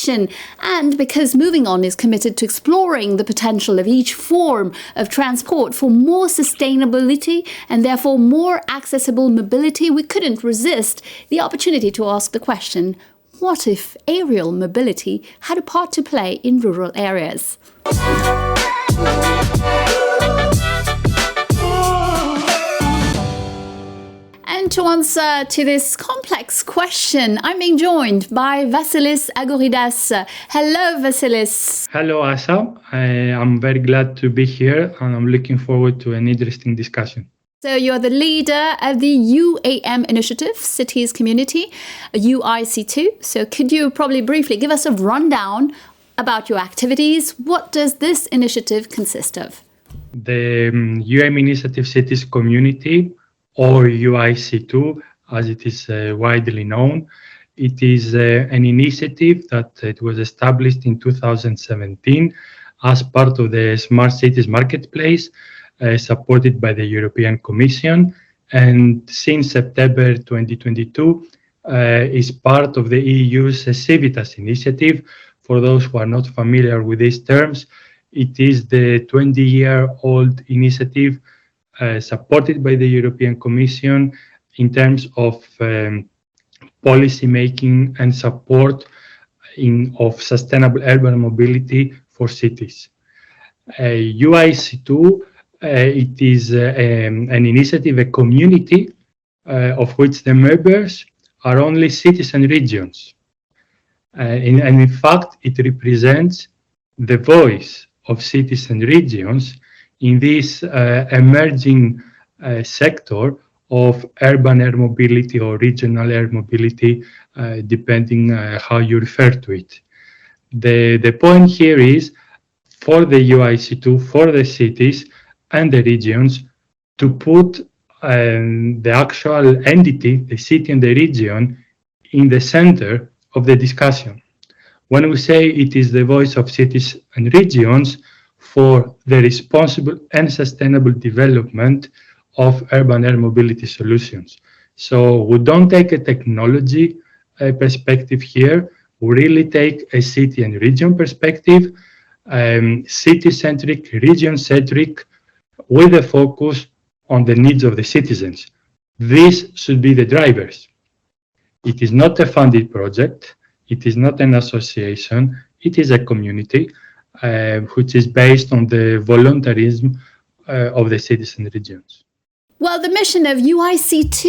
transition, and because Movin'On is committed to exploring the potential of each form of transport for more sustainability and therefore more accessible mobility, we couldn't resist the opportunity to ask the question, what if aerial mobility had a part to play in rural areas? And to answer to this complex question, I'm being joined by Vassilis Agouridas. Hello, Vassilis. Hello, Asa. I'm very glad to be here, and I'm looking forward to an interesting discussion. So you're the leader of the UAM initiative, Cities Community, UIC2. So could you probably briefly give us a rundown about your activities? What does this initiative consist of? The UAM initiative Cities Community, or UIC2, as it is widely known, it is an initiative that it was established in 2017 as part of the Smart Cities Marketplace, supported by the European Commission, and since September 2022 is part of the EU's CIVITAS initiative. For those who are not familiar with these terms, it is the 20-year-old initiative supported by the European Commission in terms of policy making and support of sustainable urban mobility for cities. UIC2, it is an initiative, a community of which the members are only cities and regions. And in fact, it represents the voice of cities and regions in this emerging sector of urban air mobility or regional air mobility, depending how you refer to it. The point here is for the UIC2, for the cities and the regions, to put the actual entity, the city and the region, in the center of the discussion. When we say it is the voice of cities and regions for the responsible and sustainable development of urban air mobility solutions. So we don't take a technology perspective here, we really take a city and region perspective, city-centric, region-centric, with a focus on the needs of the citizens. This should be the drivers. It is not a funded project, it is not an association, it is a community which is based on the voluntarism of the cities and regions. Well, the mission of UIC2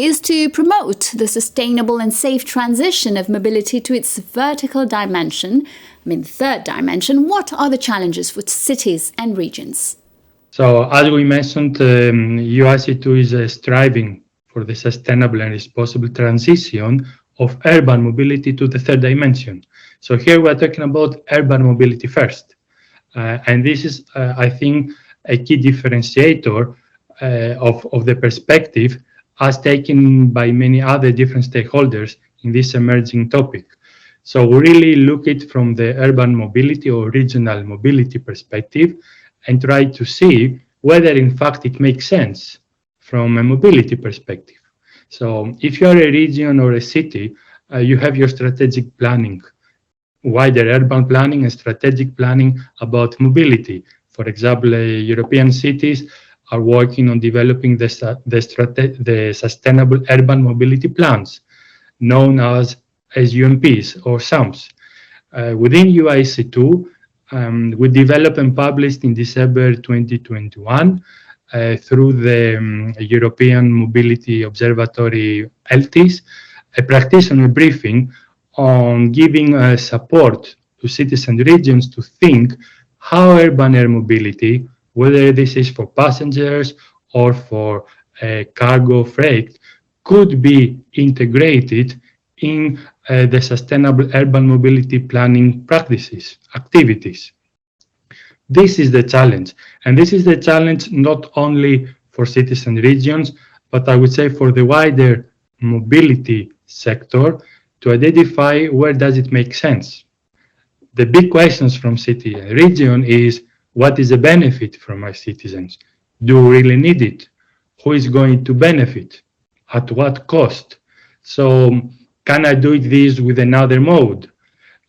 is to promote the sustainable and safe transition of mobility to its vertical dimension, third dimension. What are the challenges for cities and regions? So, as we mentioned, UIC2 is striving for the sustainable and responsible transition of urban mobility to the third dimension. So here we're talking about urban mobility first. And this is, I think, a key differentiator of the perspective as taken by many other different stakeholders in this emerging topic. So we really look at it from the urban mobility or regional mobility perspective and try to see whether in fact it makes sense from a mobility perspective. So if you are a region or a city, you have your strategic planning, wider urban planning and strategic planning about mobility. For example, European cities are working on developing the sustainable urban mobility plans, known as UMPs or SAMPs. Within UIC2, we developed and published in December 2021 through the European Mobility Observatory ELTIS, a practitioner briefing on giving support to cities and regions to think how urban air mobility, whether this is for passengers or for cargo freight, could be integrated in the sustainable urban mobility planning practices, activities. This is the challenge. And this is the challenge not only for cities and regions, but I would say for the wider mobility sector to identify where does it make sense. The big questions from city and region is, what is the benefit from my citizens? Do we really need it? Who is going to benefit? At what cost? So can I do this with another mode?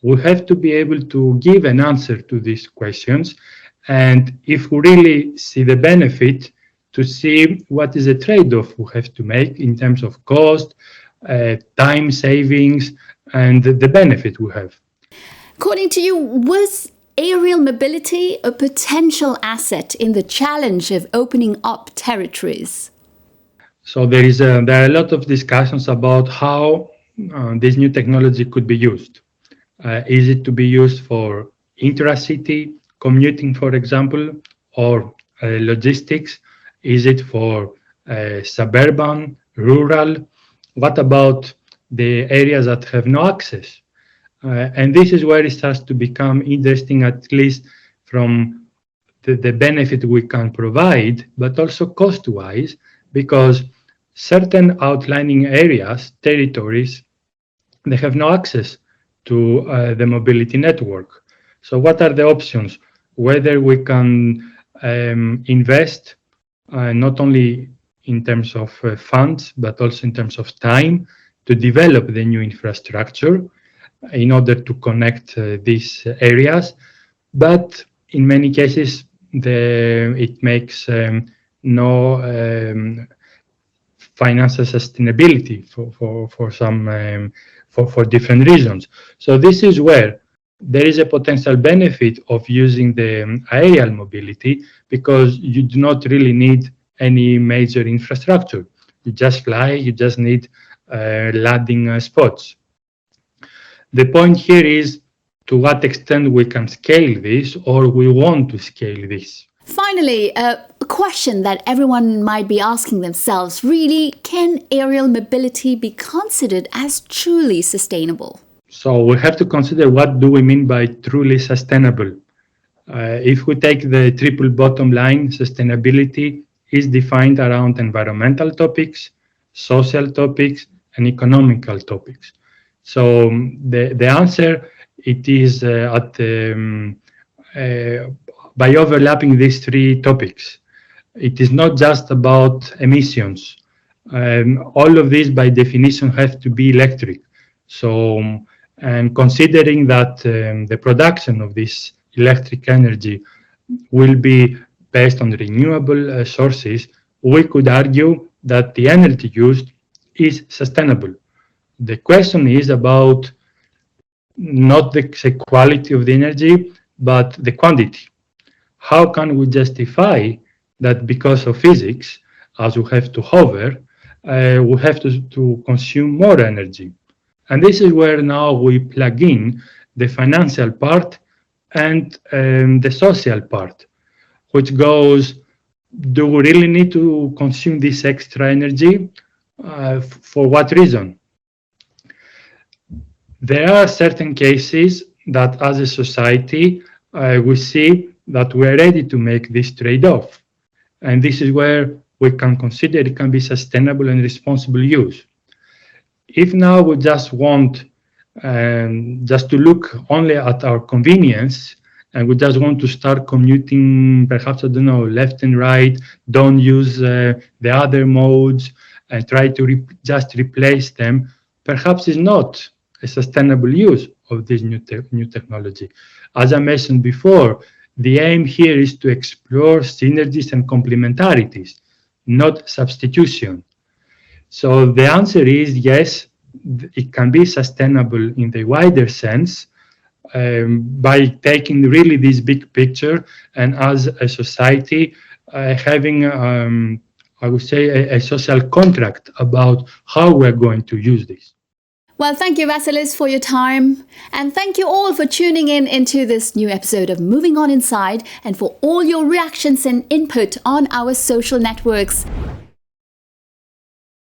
we have to be able to give an answer to these questions. And if we really see the benefit, to see what is the trade-off we have to make in terms of cost, time savings, and the benefit we have. According to you, was aerial mobility a potential asset in the challenge of opening up territories? So there are a lot of discussions about how this new technology could be used. Is it to be used for intra-city commuting, for example, or logistics? Is it for suburban, rural? What about the areas that have no access? And this is where it starts to become interesting, at least from the benefit we can provide, but also cost-wise, because certain outlying areas, territories, they have no access to the mobility network. So what are the options? Whether we can invest not only in terms of funds, but also in terms of time to develop the new infrastructure in order to connect these areas. But in many cases, it makes no financial sustainability for different reasons. So this is where there is a potential benefit of using the aerial mobility, because you do not really need any major infrastructure. You just fly, you just need landing spots. The point here is to what extent we can scale this, or we want to scale this. Finally, a question that everyone might be asking themselves, really, can aerial mobility be considered as truly sustainable? So we have to consider, what do we mean by truly sustainable? If we take the triple bottom line, sustainability is defined around environmental topics, social topics, and economical topics. So the answer, it is by overlapping these three topics. It is not just about emissions. All of these, by definition, have to be electric. So, and considering that the production of this electric energy will be based on renewable sources, we could argue that the energy used is sustainable. The question is about not the quality of the energy, but the quantity. How can we justify that because of physics, as we have to hover, we have to consume more energy? And this is where now we plug in the financial part and the social part, which goes, do we really need to consume this extra energy? For what reason? There are certain cases that as a society, we see that we're ready to make this trade-off. And this is where we can consider it can be sustainable and responsible use. If now we just want just to look only at our convenience, and we just want to start commuting, perhaps, I don't know, left and right, don't use the other modes, and try to just replace them, perhaps is not a sustainable use of this new technology. As I mentioned before, the aim here is to explore synergies and complementarities, not substitution. So the answer is yes, it can be sustainable in the wider sense by taking really this big picture, and as a society having, I would say, a social contract about how we're going to use this. Well, thank you, Vassilis, for your time. And thank you all for tuning in into this new episode of Moving On Inside, and for all your reactions and input on our social networks.